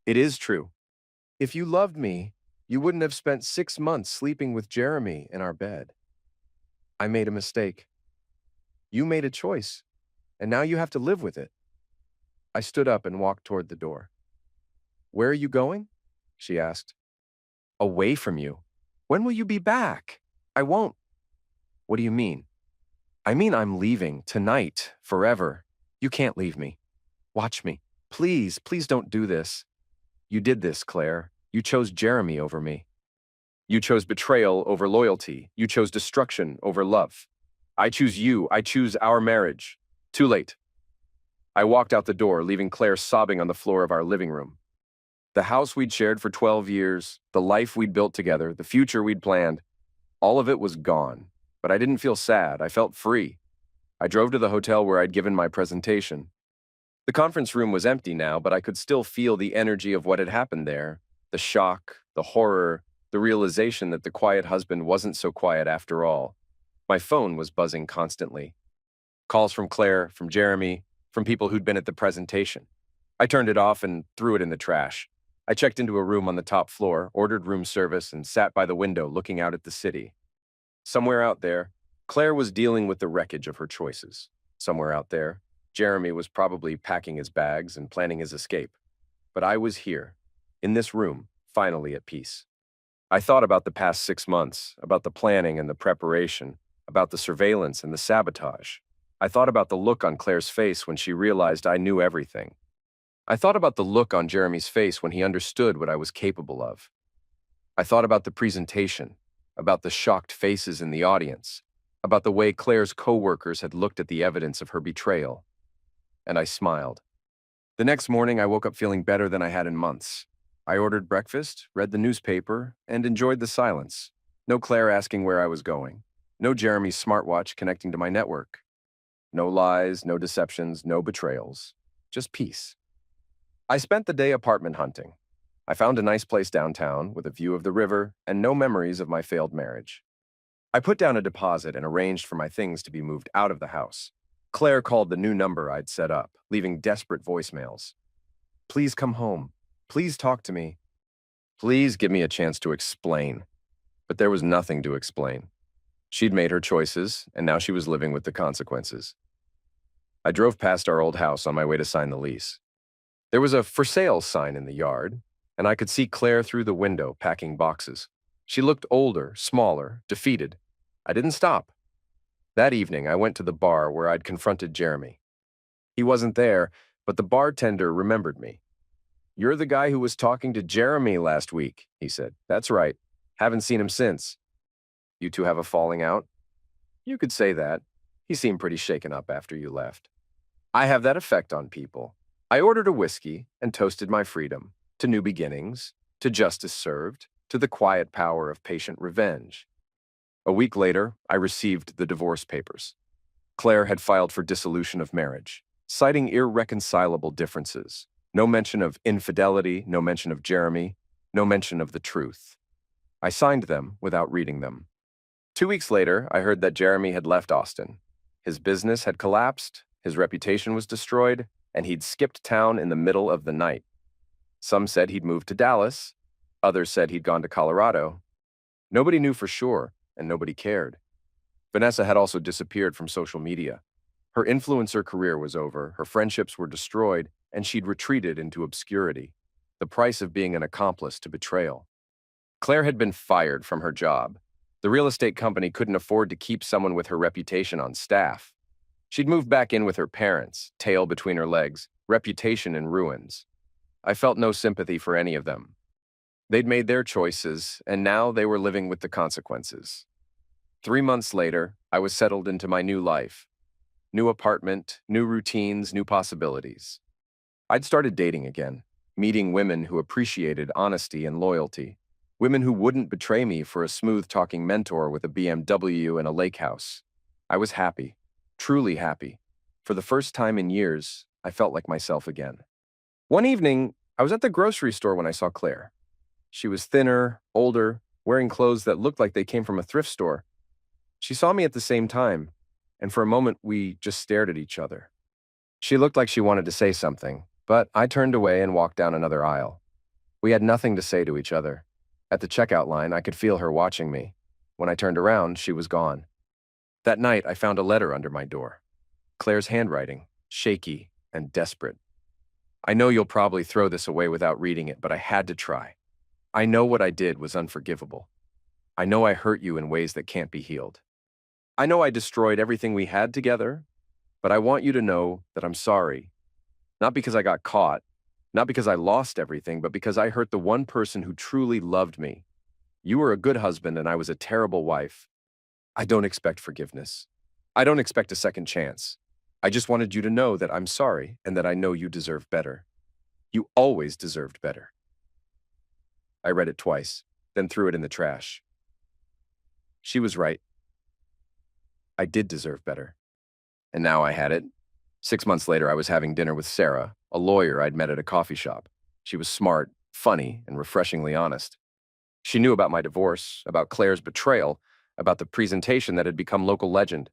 It is true. If you loved me, you wouldn't have spent 6 months sleeping with Jeremy in our bed. I made a mistake. You made a choice, and now you have to live with it. I stood up and walked toward the door. Where are you going? She asked. Away from you. When will you be back? I won't. What do you mean? I mean I'm leaving tonight, forever. You can't leave me. Watch me. Please, please don't do this. You did this, Claire. You chose Jeremy over me. You chose betrayal over loyalty. You chose destruction over love. I choose you. I choose our marriage. Too late. I walked out the door, leaving Claire sobbing on the floor of our living room. The house we'd shared for 12 years, the life we'd built together, the future we'd planned, all of it was gone. But I didn't feel sad. I felt free. I drove to the hotel where I'd given my presentation. The conference room was empty now, but I could still feel the energy of what had happened there. The shock, the horror, the realization that the quiet husband wasn't so quiet after all. My phone was buzzing constantly. Calls from Claire, from Jeremy, from people who'd been at the presentation. I turned it off and threw it in the trash. I checked into a room on the top floor, ordered room service, and sat by the window looking out at the city. Somewhere out there, Claire was dealing with the wreckage of her choices. Somewhere out there, Jeremy was probably packing his bags and planning his escape. But I was here, in this room, finally at peace. I thought about the past 6 months, about the planning and the preparation, about the surveillance and the sabotage. I thought about the look on Claire's face when she realized I knew everything. I thought about the look on Jeremy's face when he understood what I was capable of. I thought about the presentation, about the shocked faces in the audience, about the way Claire's co-workers had looked at the evidence of her betrayal. And I smiled. The next morning, I woke up feeling better than I had in months. I ordered breakfast, read the newspaper, and enjoyed the silence. No Claire asking where I was going. No Jeremy's smartwatch connecting to my network. No lies, no deceptions, no betrayals. Just peace. I spent the day apartment hunting. I found a nice place downtown with a view of the river and no memories of my failed marriage. I put down a deposit and arranged for my things to be moved out of the house. Claire called the new number I'd set up, leaving desperate voicemails. Please come home. Please talk to me. Please give me a chance to explain. But there was nothing to explain. She'd made her choices, and now she was living with the consequences. I drove past our old house on my way to sign the lease. There was a for sale sign in the yard, and I could see Claire through the window packing boxes. She looked older, smaller, defeated. I didn't stop. That evening, I went to the bar where I'd confronted Jeremy. He wasn't there, but the bartender remembered me. "You're the guy who was talking to Jeremy last week," he said. "That's right. Haven't seen him since." "You two have a falling out?" "You could say that. He seemed pretty shaken up after you left." I have that effect on people. I ordered a whiskey and toasted my freedom, to new beginnings, to justice served, to the quiet power of patient revenge. A week later, I received the divorce papers. Claire had filed for dissolution of marriage, citing irreconcilable differences. No mention of infidelity, no mention of Jeremy, no mention of the truth. I signed them without reading them. 2 weeks later, I heard that Jeremy had left Austin. His business had collapsed, his reputation was destroyed, and he'd skipped town in the middle of the night. Some said he'd moved to Dallas. Others said he'd gone to Colorado. Nobody knew for sure, and nobody cared. Vanessa had also disappeared from social media. Her influencer career was over, her friendships were destroyed, and she'd retreated into obscurity, the price of being an accomplice to betrayal. Claire had been fired from her job. The real estate company couldn't afford to keep someone with her reputation on staff. She'd moved back in with her parents, tail between her legs, reputation in ruins. I felt no sympathy for any of them. They'd made their choices, and now they were living with the consequences. 3 months later, I was settled into my new life. New apartment, new routines, new possibilities. I'd started dating again, meeting women who appreciated honesty and loyalty, women who wouldn't betray me for a smooth-talking mentor with a BMW and a lake house. I was happy, truly happy. For the first time in years, I felt like myself again. One evening, I was at the grocery store when I saw Claire. She was thinner, older, wearing clothes that looked like they came from a thrift store. She saw me at the same time, and for a moment we just stared at each other. She looked like she wanted to say something, but I turned away and walked down another aisle. We had nothing to say to each other. At the checkout line, I could feel her watching me. When I turned around, she was gone. That night, I found a letter under my door. Claire's handwriting, shaky and desperate. I know you'll probably throw this away without reading it, but I had to try. I know what I did was unforgivable. I know I hurt you in ways that can't be healed. I know I destroyed everything we had together, but I want you to know that I'm sorry. Not because I got caught, not because I lost everything, but because I hurt the one person who truly loved me. You were a good husband and I was a terrible wife. I don't expect forgiveness. I don't expect a second chance. I just wanted you to know that I'm sorry and that I know you deserve better. You always deserved better. I read it twice, then threw it in the trash. She was right. I did deserve better. And now I had it. 6 months later, I was having dinner with Sarah, a lawyer I'd met at a coffee shop. She was smart, funny, and refreshingly honest. She knew about my divorce, about Claire's betrayal, about the presentation that had become local legend.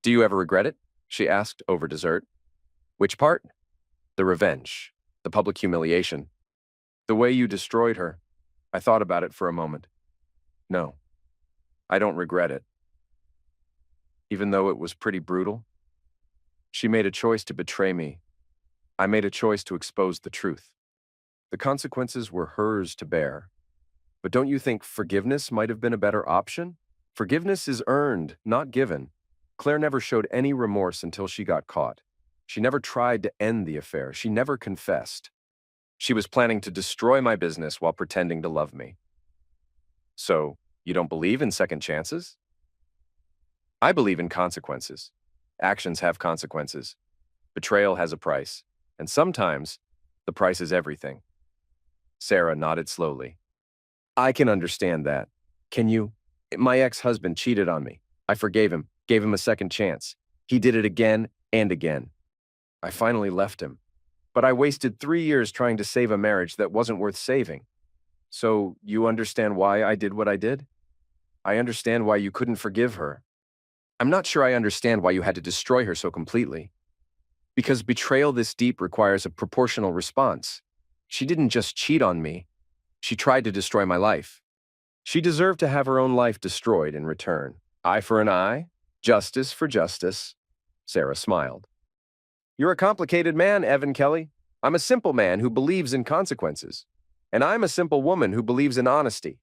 "Do you ever regret it?" she asked over dessert. "Which part?" "The revenge, the public humiliation, the way you destroyed her." I thought about it for a moment. No, I don't regret it. Even though it was pretty brutal. She made a choice to betray me. I made a choice to expose the truth. The consequences were hers to bear. But don't you think forgiveness might have been a better option? Forgiveness is earned, not given. Claire never showed any remorse until she got caught. She never tried to end the affair. She never confessed. She was planning to destroy my business while pretending to love me. So, you don't believe in second chances? I believe in consequences. Actions have consequences. Betrayal has a price. And sometimes, the price is everything. Sarah nodded slowly. I can understand that. Can you? My ex-husband cheated on me. I forgave him, gave him a second chance. He did it again and again. I finally left him. But I wasted 3 years trying to save a marriage that wasn't worth saving. So, you understand why I did what I did? I understand why you couldn't forgive her. I'm not sure I understand why you had to destroy her so completely. Because betrayal this deep requires a proportional response. She didn't just cheat on me. She tried to destroy my life. She deserved to have her own life destroyed in return. Eye for an eye, justice for justice. Sarah smiled. You're a complicated man, Evan Kelly. I'm a simple man who believes in consequences. And I'm a simple woman who believes in honesty.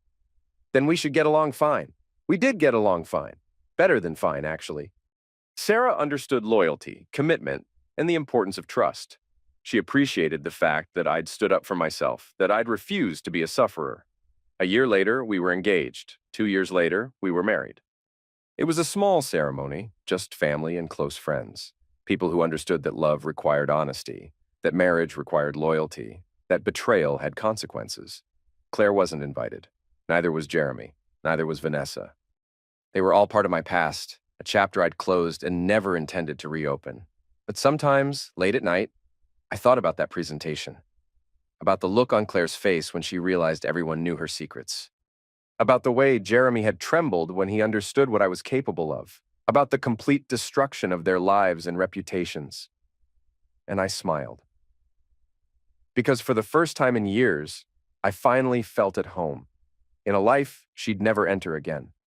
Then we should get along fine. We did get along fine. Better than fine, actually. Sarah understood loyalty, commitment, and the importance of trust. She appreciated the fact that I'd stood up for myself, that I'd refused to be a sufferer. A year later, we were engaged. 2 years later, we were married. It was a small ceremony, just family and close friends. People who understood that love required honesty, that marriage required loyalty, that betrayal had consequences. Claire wasn't invited. Neither was Jeremy. Neither was Vanessa. They were all part of my past, a chapter I'd closed and never intended to reopen. But sometimes, late at night, I thought about that presentation, about the look on Claire's face when she realized everyone knew her secrets, about the way Jeremy had trembled when he understood what I was capable of, about the complete destruction of their lives and reputations. And I smiled. Because for the first time in years, I finally felt at home, in a life she'd never enter again.